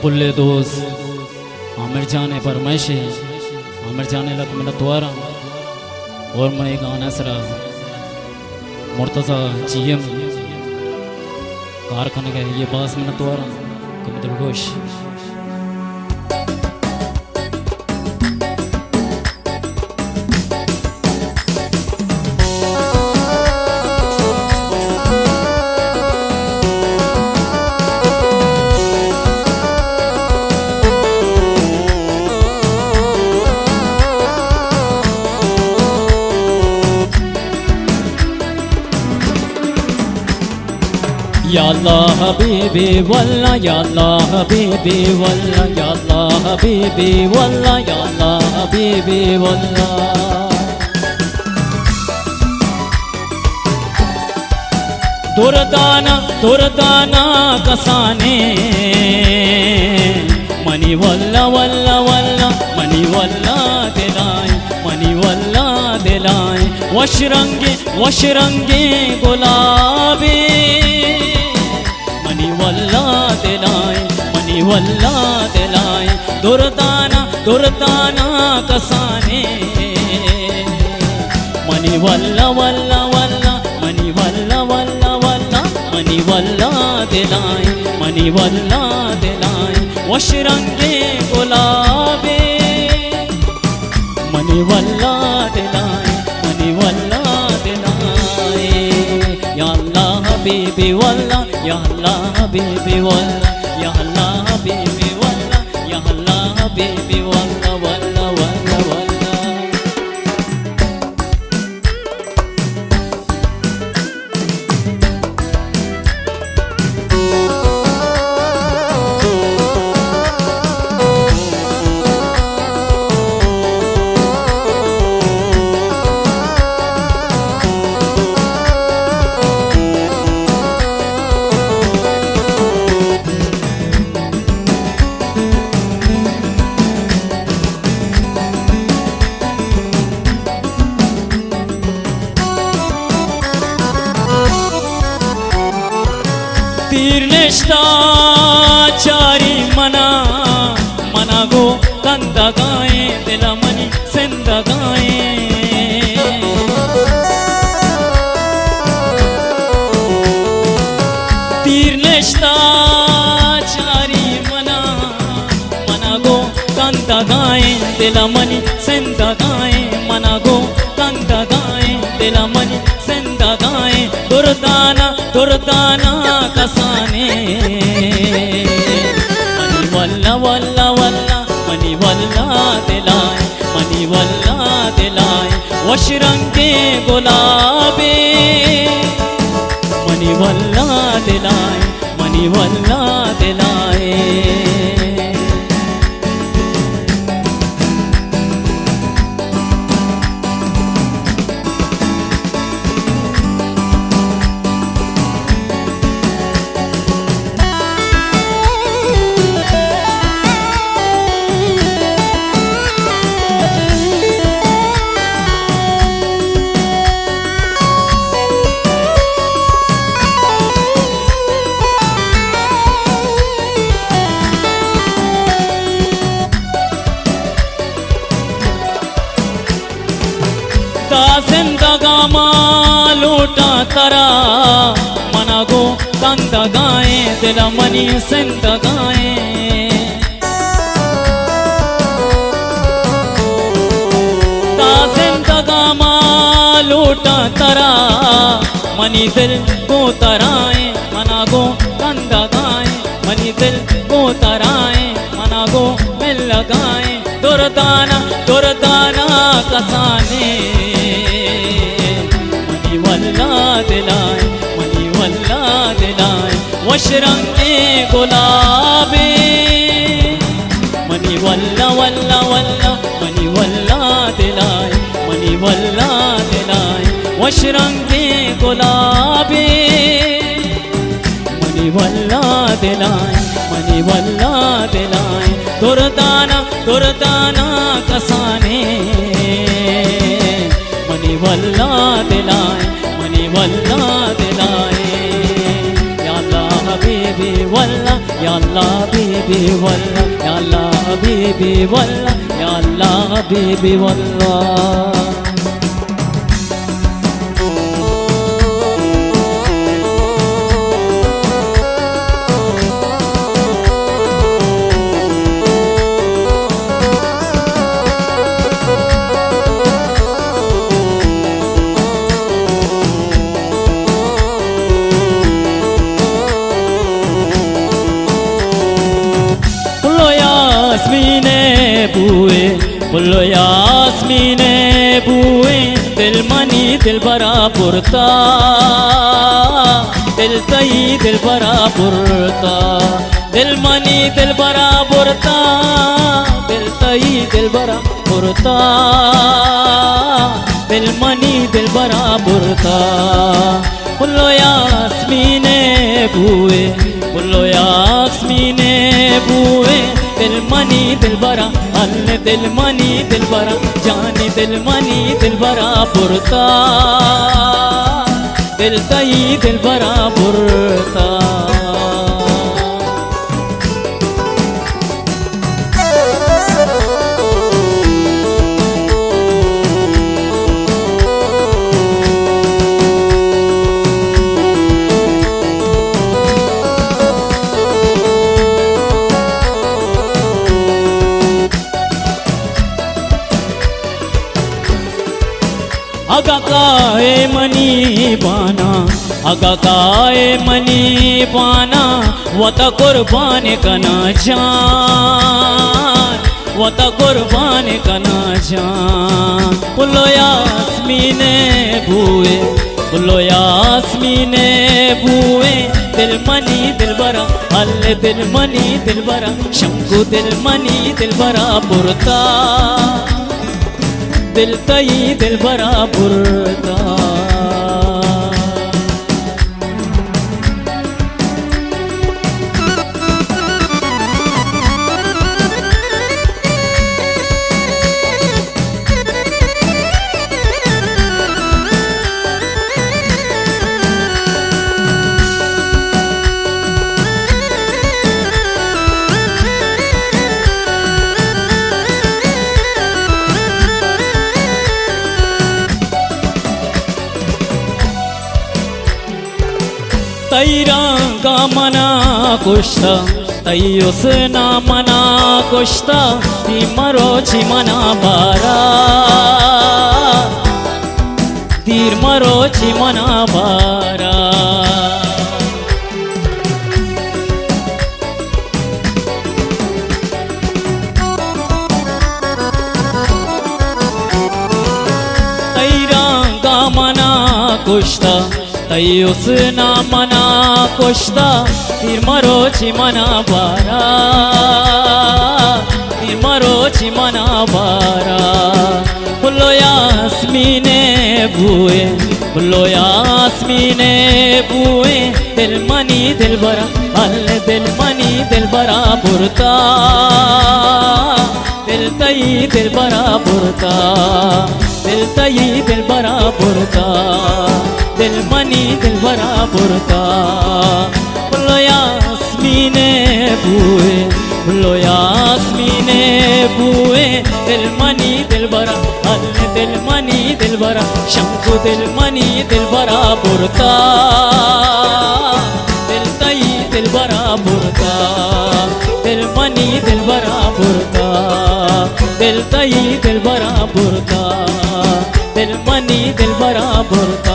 पुल्ले दोस्त आमिर जाने फरमाइशे आमिर जाने लग मेरा द्वारा और मैं गाना सरा मुर्तज़ा जीएम कारखाने का ये बास मेरा द्वारा कम दिलगोश या अल्लाह हबीबी वल्ला या अल्लाह हबीबी वल्ला या अल्लाह हबीबी वल्ला या अल्लाह हबीबी वल्ला दुरदाना कसाने मनी वल्ला वल्ला वल्ला मनी वल्ला दिलाए मनी वल्ला दिलाए वशरंगे गुलाबी मनी वल्ला दिलाए दुरदाना कसाने मनी वल्ला वल्ला वल्ला मनी वल्ला वल्ला वल्ला मनी वल्ला दिलाए वशरंगे गुलाबे मनी वल्ला दिलाए या अल्लाह हबीबी वल्ला या अल्लाह हबीबी वल्ला या अल्लाह हबीबी वल्ला या अल्लाह हबीबी वल्ला वल्ला वल्ला वल्ला तीर्नेष्टा चारी मना गो कंद गाए दिल मनी सिंद गाए तीर्नेष्टा चारी मना गो कंद गाए दिल मनी सिंद गाए मना गो कंद गाए दिल मनी सिंद गाए दुरदाना कसाने मनी वल्ला वल्ला वल्ला मनी वल्ला दिलाए वशरंगे गुलाबे मनी वल्ला दिलाए जिंदगा लूटा तरा मना गो कंद गाए दिल मनी सिंद गाए जिंदगा लूटा तरा मनी दिल को तराए मना गो कंद गाए मनी दिल को तराए मना गो मिल लगाए दुरदाना कसाने मनी वल्ला दिलाए वशरंगे गुलाबे मनी वल्ला वल्ला वल्ला मनी वल्ला दिलाए वशरंगे गुलाबे मनी वल्ला दिलाए दुरदाना कसाने मनी वल्ला दिलाए या अल्लाह हबीबी वल्ला या अल्लाह हबीबी वल्ला या अल्लाह हबीबी वल्ला या अल्लाह हबीबी वल्ला बोलो यास्मीने बुए दिल मनी दिल बरा पुरता दिल तई दिल बरा पुरता दिल मनी दिल बरा पुरता दिल तई दिल बरा पुरता दिल मनी दिल बरा पुरता बोलो यास्मीने बुए बोलो यास्मीने बुए दिल मनी दिल बरा अल्ले दिल मनी दिल बरा जाने दिल मनी दिल बरा पुरता दिल तई दिल बरा पुरता अगा काए मनी बाना अगा काए मनी बाना वत कुर्बान कना जान वत कुर्बान कना जान बोलो यास्मीने बुए बोलो यास्मीने बुए दिल मनी दिल बरा अल्ले दिल मनी दिल बरा शंकु दिल मनी दिल बरा पुरता दिल तई दिल बरा पुरता तैरंगा मना कुश्ता तैयुस ना मना कुश्ता ती मरोची मना बारा तीर मरोची मना बारा तैरंगा मना कुश्ता तैयुस ना मना कुश्ता तीर मरोची मना बारा तीर मरोची मना बारा बोलो यास्मीने बुए बोलो यास्मीने बुए दिल मनी दिल बरा अल्ले दिल मनी दिल बरा पुरता दिल तई दिल बरा पुरता दिल तई दिल बरा पुरता दिल मनी दिल बरा पुरता बोलो यास्मीने बुए बोलो यास्मीने बुए दिल मनी दिल बरा अल्ले दिल मनी दिल बरा शंकु दिल मनी दिल बरा पुरता दिल तई दिल बरा पुरता दिल मनी दिल बरा पुरता दिल तई दिल बरा पुरता दिल मनी दिल बरा पुरता